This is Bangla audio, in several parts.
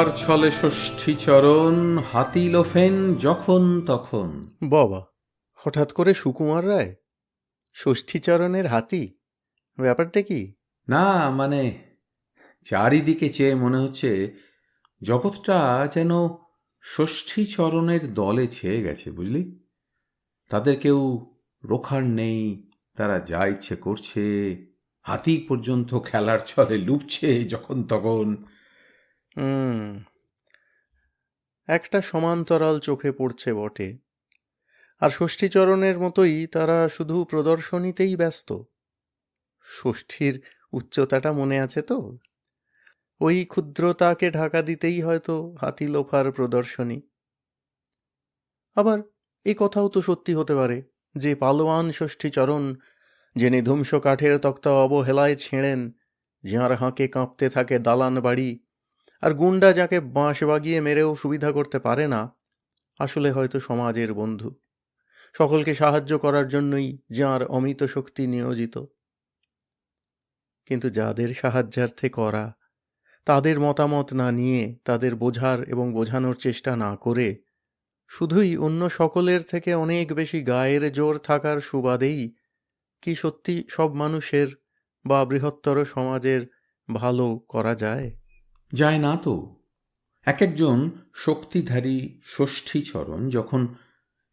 খেলার ছলে ষষ্ঠীচরণ হাতি লোফেন যখন তখন। বাবা, হঠাৎ করে সুকুমার রায় ষষ্ঠীচরণের হাতি, ব্যাপারটা কি? না মানে চারিদিকে চেয়ে মনে হচ্ছে জগৎটা যেন ষষ্ঠীচরণের দলে ছেয়ে গেছে, বুঝলি? তাদের কেউ রোখার নেই, তারা যা ইচ্ছে করছে, হাতি পর্যন্ত খেলার ছলে লুপছে যখন তখন। একটা সমান্তরাল চোখে পড়ছে বটে। আর ষষ্ঠীচরণের মতোই তারা শুধু প্রদর্শনীতেই ব্যস্ত। ষষ্ঠীর উচ্চতাটা মনে আছে তো? ওই ক্ষুদ্রতাকে ঢাকা দিতেই হয়তো হাতি লোফার প্রদর্শনী। আবার এই কথাও তো সত্যি হতে পারে যে পালোয়ান ষষ্ঠীচরণ, যিনি ধূমস কাঠের তক্তা অবহেলায় ছেঁড়েন, যাঁর হাঁকে কাঁপতে থাকে দালান বাড়ি, আর গুন্ডা যাকে বাঁশ বাগিয়ে মেরেও সুবিধা করতে পারে না, আসলে হয়তো সমাজের বন্ধু, সকলকে সাহায্য করার জন্যই যাঁর অমিত শক্তি নিয়োজিত। কিন্তু যাদের সাহায্যার্থে করা, তাদের মতামত না নিয়ে, তাদের বোঝার এবং বোঝানোর চেষ্টা না করে, শুধুই অন্য সকলের থেকে অনেক বেশি গায়ের জোর থাকার সুবাদেই কি সত্যি সব মানুষের বা বৃহত্তর সমাজের ভালো করা যায়? যায় না তো। এক একজন শক্তিধারী ষষ্ঠীচরণ যখন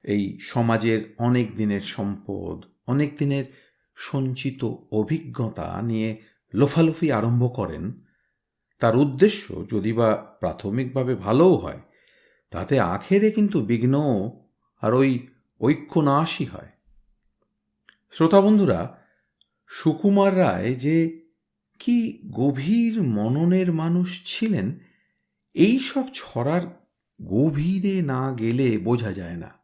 এই সমাজের অনেক দিনের সম্পদ, অনেক দিনের সঞ্চিত অভিজ্ঞতা নিয়ে লোফালোফি আরম্ভ করেন, তার উদ্দেশ্য যদি বা প্রাথমিকভাবে ভালোও হয়, তাতে আখেরে কিন্তু বিঘ্ন আর ওই ঐক্যনাশই হয়। শ্রোতা বন্ধুরা, সুকুমার রায় যে কি গভীর মননের মানুষ ছিলেন, এই সব ছড়ার গভীরে না গেলে বোঝা যায় না।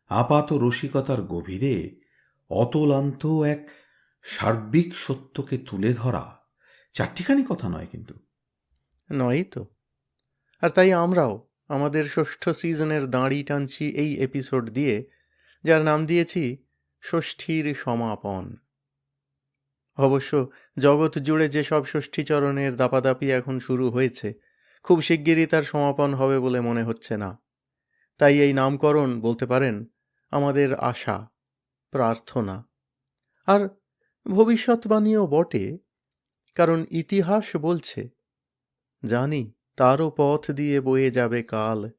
আপাত রসিকতার গভীরে অতলান্ত এক সার্বিক সত্যকে তুলে ধরা চারটিখানি কথা নয় কিন্তু। নয়ই তো। আর তাই আমরাও আমাদের ষষ্ঠ সিজনের দাঁড়ি টানছি এই এপিসোড দিয়ে, যার নাম দিয়েছি ষষ্ঠীর সমাপন। অবশ্য জগৎ জুড়ে যেসব ষষ্ঠীচরণের দাপাদাপি এখন শুরু হয়েছে, খুব শিগগিরই তার সমাপন হবে বলে মনে হচ্ছে না। তাই এই নামকরণ বলতে পারেন আমাদের আশা, প্রার্থনা আর ভবিষ্যৎবাণীও বটে। কারণ ইতিহাস বলছে, জানি তারও পথ দিয়ে বয়ে যাবে কাল,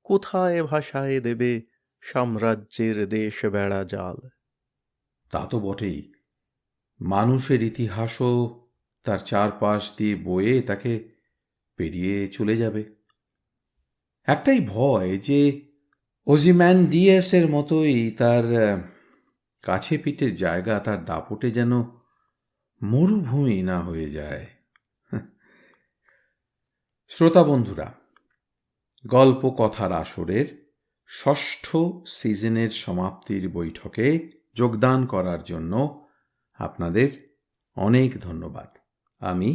কোথায় ভাষায় দেবে সাম্রাজ্যের দেশ বেড়া জাল। তা তো বটেই। মানুষের ইতিহাসও তার চারপাশ দিয়ে বয়ে তাকে পেরিয়ে চলে যাবে। একটাই ভয় যে ওজিম্যান্ডিয়াসের মতোই তার কাছে পিঠের জায়গা, তার দাপটে যেন মরুভূমি না হয়ে যায়। শ্রোতা বন্ধুরা, গল্প কথার আসরের ষষ্ঠ সিজনের সমাপ্তির বৈঠকে যোগদান করার জন্য আপনাদের অনেক ধন্যবাদ। আমি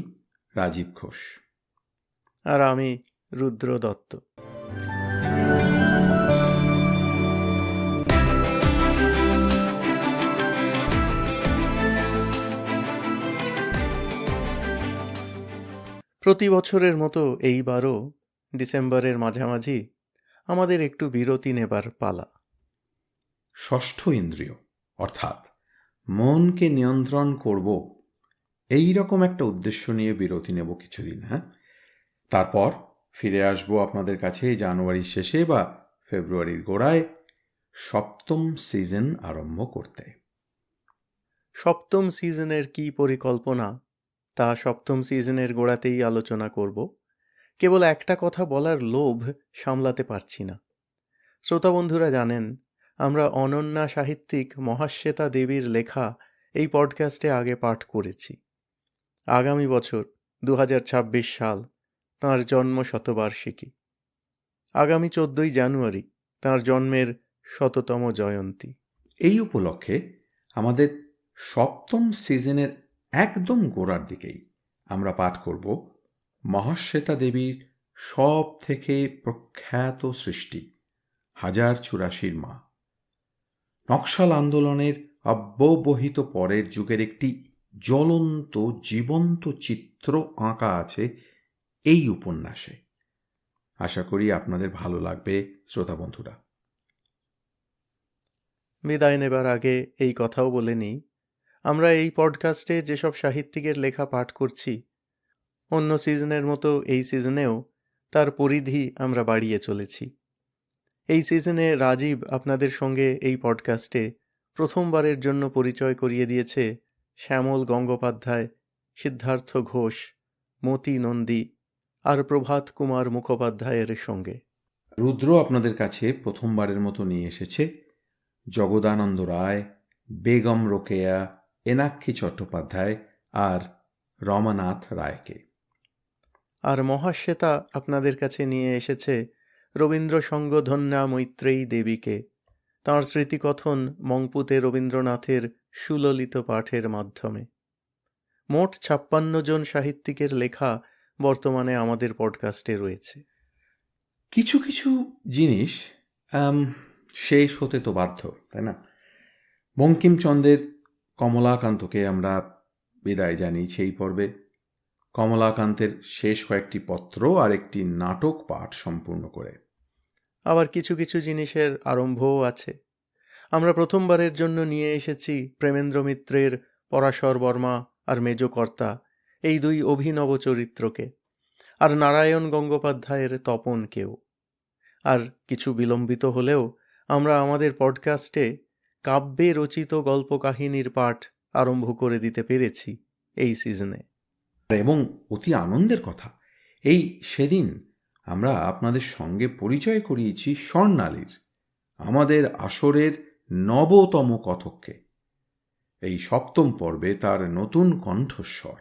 রাজীব ঘোষ। আর আমি রুদ্র দত্ত। প্রতি বছরের মতো এইবারও ডিসেম্বরের মাঝামাঝি আমাদের একটু বিরতি নেবার পালা। ষষ্ঠ ইন্দ্রিয় অর্থাৎ মনকে নিয়ন্ত্রণ করব, এই রকম একটা উদ্দেশ্য নিয়ে বিরতি নেব কিছুদিন। তারপর ফিরে আসবো আপনাদের কাছে জানুয়ারির শেষে বা ফেব্রুয়ারির গোড়ায় সপ্তম সিজন আরম্ভ করতে। সপ্তম সিজনের কী পরিকল্পনা, তা সপ্তম সিজনের গোড়াতেই আলোচনা করব। কেবল একটা কথা বলার লোভ সামলাতে পারছি না। শ্রোতা বন্ধুরা জানেন, আমরা অনন্যা সাহিত্যিক মহাশ্বেতা দেবীর লেখা এই পডকাস্টে আগে পাঠ করেছি। আগামী বছর 2026 সাল তাঁর জন্ম শতবার্ষিকী। আগামী 14ই জানুয়ারি তাঁর জন্মের 100তম জয়ন্তী। এই উপলক্ষে আমাদের সপ্তম সিজনের একদম গোড়ার দিকেই আমরা পাঠ করব মহাশ্বেতা দেবীর সব থেকে প্রখ্যাত সৃষ্টি হাজার চুরাশির মা। নকশাল আন্দোলনের অব্যবহিত পরের যুগের একটি জ্বলন্ত জীবন্ত চিত্র আঁকা আছে এই উপন্যাসে। আশা করি আপনাদের ভালো লাগবে শ্রোতা বন্ধুরা। বিদায় নেবার আগে এই কথাও বলে নিই, আমরা এই পডকাস্টে যেসব সাহিত্যিকের লেখা পাঠ করছি, অন্য সিজনের মতো এই সিজনেও তার পরিধি আমরা বাড়িয়ে চলেছি। এই সিজনে রাজীব আপনাদের সঙ্গে এই পডকাস্টে প্রথমবারের জন্য পরিচয় করিয়ে দিয়েছে শ্যামল গঙ্গোপাধ্যায়, সিদ্ধার্থ ঘোষ, মতি নন্দী আর প্রভাত কুমার মুখোপাধ্যায়ের সঙ্গে। রুদ্র আপনাদের কাছে প্রথমবারের মতো নিয়ে এসেছে জগদানন্দ রায়, বেগম রোকেয়া, এনাক্ষী চট্টোপাধ্যায় আর রমানাথ রায়কে। আর মহাশ্বেতা আপনাদের কাছে নিয়ে এসেছে রবীন্দ্রসঙ্গ ধন্যা মৈত্রেয়ী দেবীকে, তাঁর স্মৃতিকথন মংপুতে রবীন্দ্রনাথের সুললিত পাঠের মাধ্যমে। মোট 56 জন সাহিত্যিকের লেখা বর্তমানে আমাদের পডকাস্টে রয়েছে। কিছু কিছু জিনিস শেষ হতে তো বাধ্য, তাই না? বঙ্কিমচন্দ্রের কমলাকান্তকে আমরা বিদায় জানিয়েছি এই পর্বে। কমলাকান্তের শেষ কয়েকটি পত্র আর একটি নাটক পাঠ সম্পূর্ণ করে। আবার কিছু কিছু জিনিসের আরম্ভও আছে। আমরা প্রথমবারের জন্য নিয়ে এসেছি প্রেমেন্দ্র মিত্রের পরাশর বর্মা আর মেজকর্তা, এই দুই অভিনব চরিত্রকে, আর নারায়ণ গঙ্গোপাধ্যায়ের তপনকেও। আর কিছু বিলম্বিত হলেও আমরা আমাদের পডকাস্টে কাব্যে রচিত গল্প কাহিনীর পাঠ আরম্ভ করে দিতে পেরেছি এই সিজনে। এবং অতি আনন্দের কথা, এই সেদিন আমরা আপনাদের সঙ্গে পরিচয় করিয়েছি স্বর্ণালীর, আমাদের আসরের 9তম কথককে। এই 7ম পর্বে তার নতুন কণ্ঠস্বর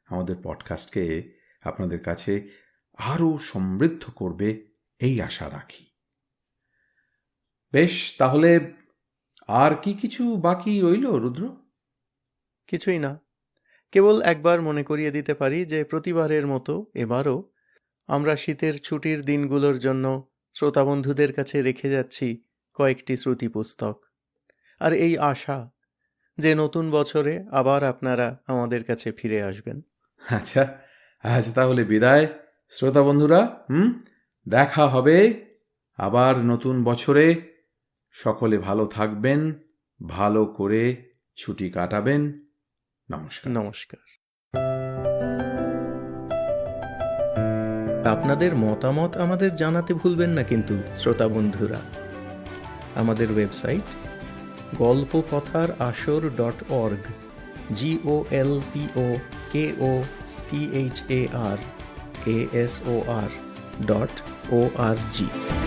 আমাদের পডকাস্টকে আপনাদের কাছে আরও সমৃদ্ধ করবে এই আশা রাখি। বেশ, তাহলে আর কি কিছু বাকি রইল রুদ্র? কিছুই না, কেবল একবার মনে করিয়ে দিতে পারি যে প্রতিবারের মতো এবারও আমরা শীতের ছুটির দিনগুলোর জন্য শ্রোতাবন্ধুদের কাছে রেখে যাচ্ছি কয়েকটি শ্রুতি পুস্তক, আর এই আশা যে নতুন বছরে আবার আপনারা আমাদের কাছে ফিরে আসবেন। আচ্ছা, আজ তাহলে বিদায় শ্রোতা বন্ধুরা। দেখা হবে আবার নতুন বছরে। সকলে ভালো থাকবেন, ভালো করে ছুটি কাটাবেন। নমস্কার। নমস্কার। আপনাদের মতামত আমাদের জানাতে ভুলবেন না কিন্তু শ্রোতা বন্ধুরা। আমাদের ওয়েবসাইট golpokothar.org, GOLPOKOTHARASOR.org।